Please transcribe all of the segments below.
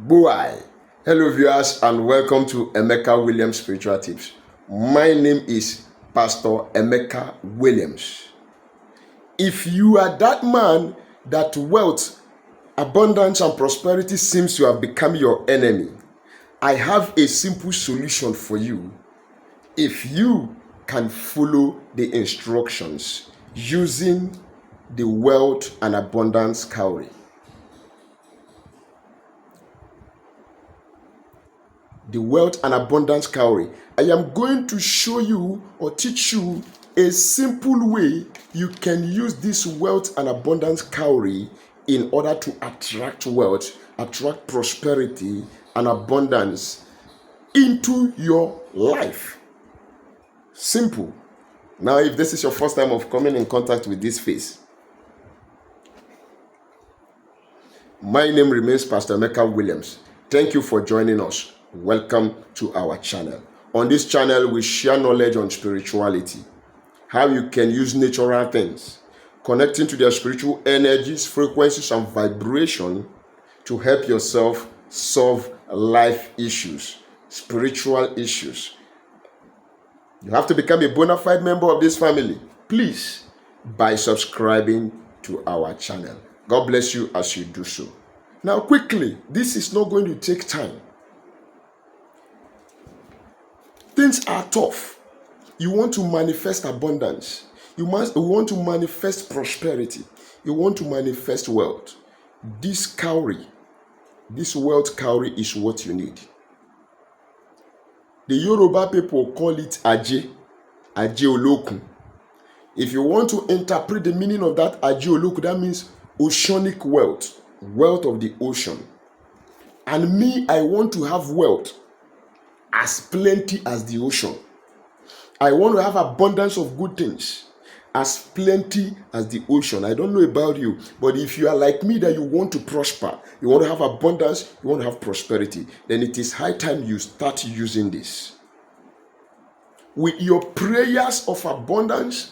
Boy, hello viewers and welcome to Emeka Williams Spiritual Tips. My name is Pastor Emeka Williams. If you are that man that wealth, abundance and prosperity seems to have become your enemy, I have a simple solution for you. If you can follow the instructions using the wealth and abundance cowry. The wealth and abundance cowry. I am going to show you or teach you a simple way you can use this wealth and abundance cowry in order to attract wealth, attract prosperity and abundance into your life. Simple. Now, if this is your first time of coming in contact with this face, my name remains Pastor Emeka Williams. Thank you for joining us. Welcome to our channel. On this channel, we share knowledge on spirituality, how you can use natural things, connecting to their spiritual energies, frequencies, and vibration to help yourself solve life issues, spiritual issues. You have to become a bona fide member of this family, please, by subscribing to our channel. God bless you as you do so. Now, quickly, this is not going to take time. Things are tough. You want to manifest abundance. You want to manifest prosperity. You want to manifest wealth. This cowry, this wealth cowry is what you need. The Yoruba people call it Aje Olokun. If you want to interpret the meaning of that Aje Olokun, that means oceanic wealth, wealth of the ocean. And me, I want to have wealth as plenty as the ocean. I want to have abundance of good things as plenty as the ocean. I don't know about you, but if you are like me that you want to prosper, you want to have abundance, you want to have prosperity, then it is high time you start using this. With your prayers of abundance,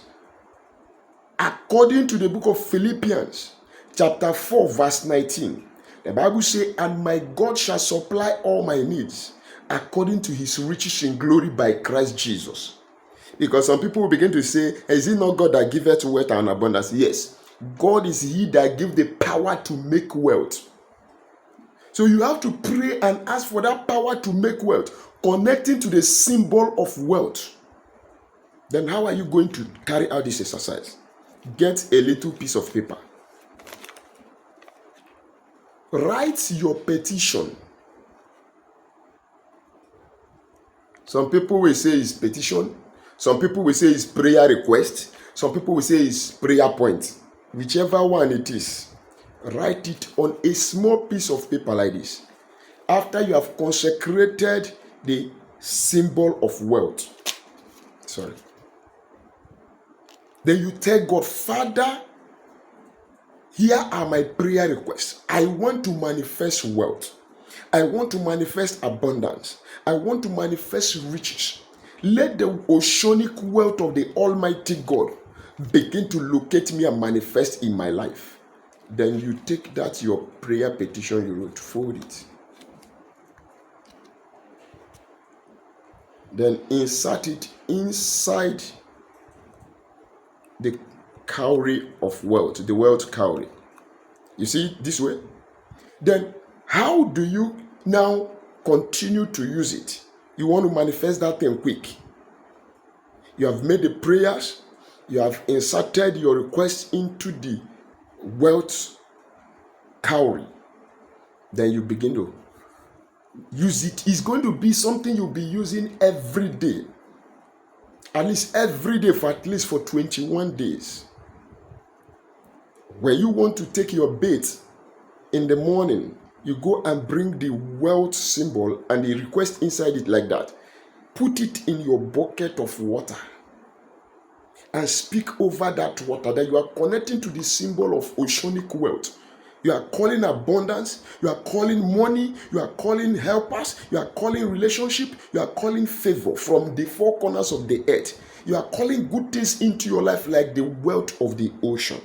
according to the book of Philippians, chapter 4, verse 19, the Bible says, "And my God shall supply all my needs according to his riches in glory by Christ Jesus." Because some people will begin to say, is it not God that giveth wealth and abundance? Yes, God is he that gives the power to make wealth. So you have to pray and ask for that power to make wealth, connecting to the symbol of wealth. Then how are you going to carry out this exercise? Get a little piece of paper. Write your petition. Some people will say it's petition. Some people will say it's prayer request. Some people will say it's prayer point. Whichever one it is, write it on a small piece of paper like this. After you have consecrated the symbol of wealth, then you tell God, Father, here are my prayer requests. I want to manifest wealth. I want to manifest abundance. I want to manifest riches. Let the oceanic wealth of the Almighty God begin to locate me and manifest in my life. Then you take that, your prayer petition you wrote, fold it. Then insert it inside the cowry of wealth, the wealth cowry. You see this way? Then how do you now continue to use it? You want to manifest that thing quick. You have made the prayers. You have inserted your request into the wealth cowry. Then you begin to use it. It's going to be something you'll be using every day. At least every day for 21 days. When you want to take your bath in the morning, you go and bring the wealth symbol and the request inside it like that. Put it in your bucket of water and speak over that water that you are connecting to the symbol of oceanic wealth. You are calling abundance, you are calling money, you are calling helpers, you are calling relationship, you are calling favor from the four corners of the earth. You are calling good things into your life like the wealth of the ocean.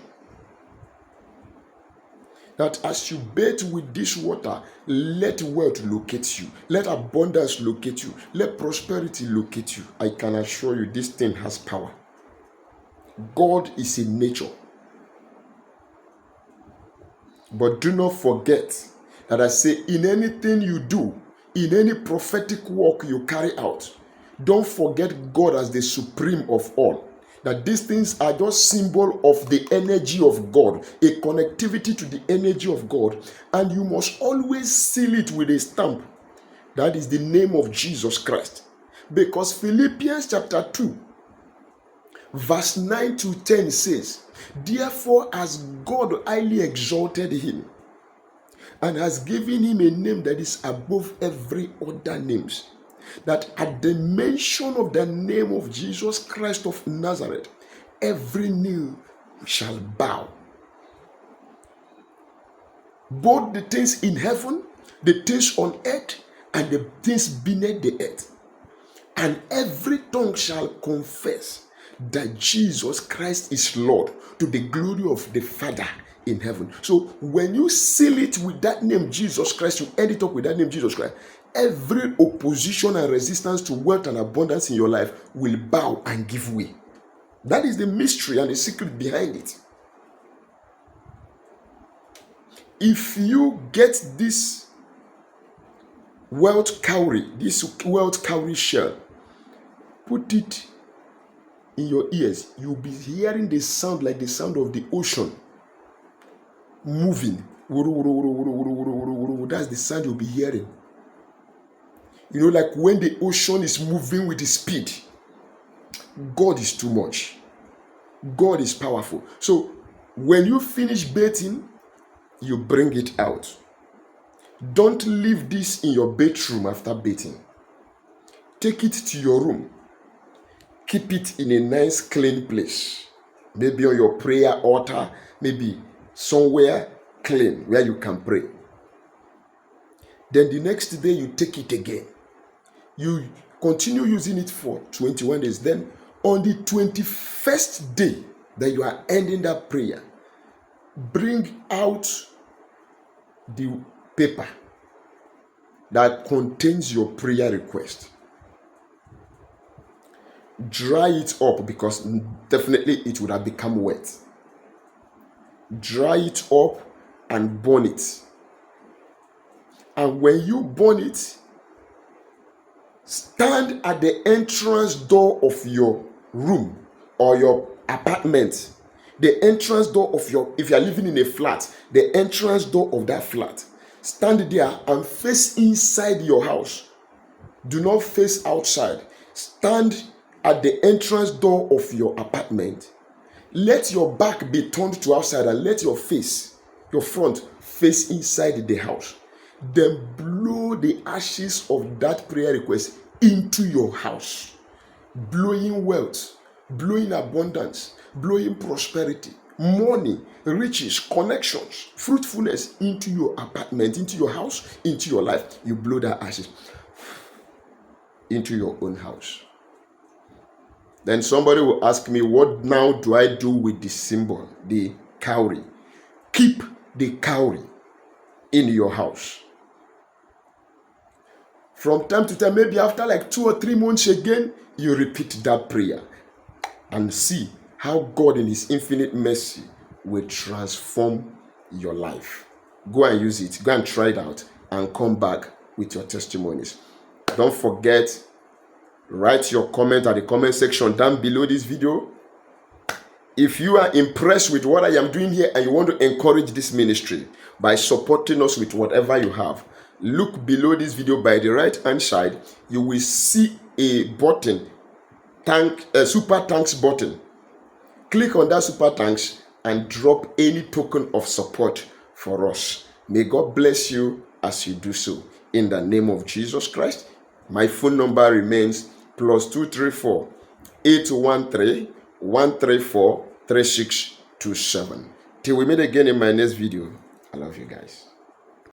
that as you bathe with this water, let wealth locate you, let abundance locate you, let prosperity locate you. I can assure you this thing has power. God is in nature. But do not forget that I say, in anything you do, in any prophetic work you carry out, don't forget God as the supreme of all. That these things are just symbol of the energy of God, a connectivity to the energy of God, and you must always seal it with a stamp. That is the name of Jesus Christ. Because Philippians chapter 2, verse 9 to 10 says, therefore, as God highly exalted him and has given him a name that is above every other names, that at the mention of the name of Jesus Christ of Nazareth, every knee shall bow. Both the things in heaven, the things on earth, and the things beneath the earth. And every tongue shall confess that Jesus Christ is Lord, to the glory of the Father in heaven. So when you seal it with that name Jesus Christ, you end it up with that name Jesus Christ, every opposition and resistance to wealth and abundance in your life will bow and give way. That is the mystery and the secret behind it. If you get this wealth cowry, shell, put it in your ears, you'll be hearing the sound like the sound of the ocean moving. That's the sound you'll be hearing. You know, like when the ocean is moving with the speed. God is too much. God is powerful. So when you finish bathing, you bring it out. Don't leave this in your bedroom after bathing. Take it to your room. Keep it in a nice clean place. Maybe on your prayer altar, maybe somewhere clean where you can pray. Then the next day you take it again. You continue using it for 21 days. Then on the 21st day that you are ending that prayer, bring out the paper that contains your prayer request. Dry it up, because definitely it would have become wet. Dry it up and burn it. And when you burn it, stand at the entrance door of your room or your apartment. The entrance door of if you are living in a flat, the entrance door of that flat. Stand there and face inside your house. Do not face outside. Stand at the entrance door of your apartment. Let your back be turned to outside and let your front, face inside the house. Then blow the ashes of that prayer request into your house. Blowing wealth, blowing abundance, blowing prosperity, money, riches, connections, fruitfulness into your apartment, into your house, into your life. You blow that ashes into your own house. Then somebody will ask me, what now do I do with the symbol, the cowry? Keep the cowry in your house. From time to time, maybe after like 2 or 3 months again, you repeat that prayer and see how God in his infinite mercy will transform your life. Go and use it. Go and try it out and come back with your testimonies. Don't forget, write your comment at the comment section down below this video. If you are impressed with what I am doing here and you want to encourage this ministry by supporting us with whatever you have, look below this video by the right hand side. You will see a button, super thanks button. Click on that super thanks and drop any token of support for us. May God bless you as you do so. In the name of Jesus Christ. My phone number remains +234 813 134 3627. Till we meet again in my next video. I love you guys.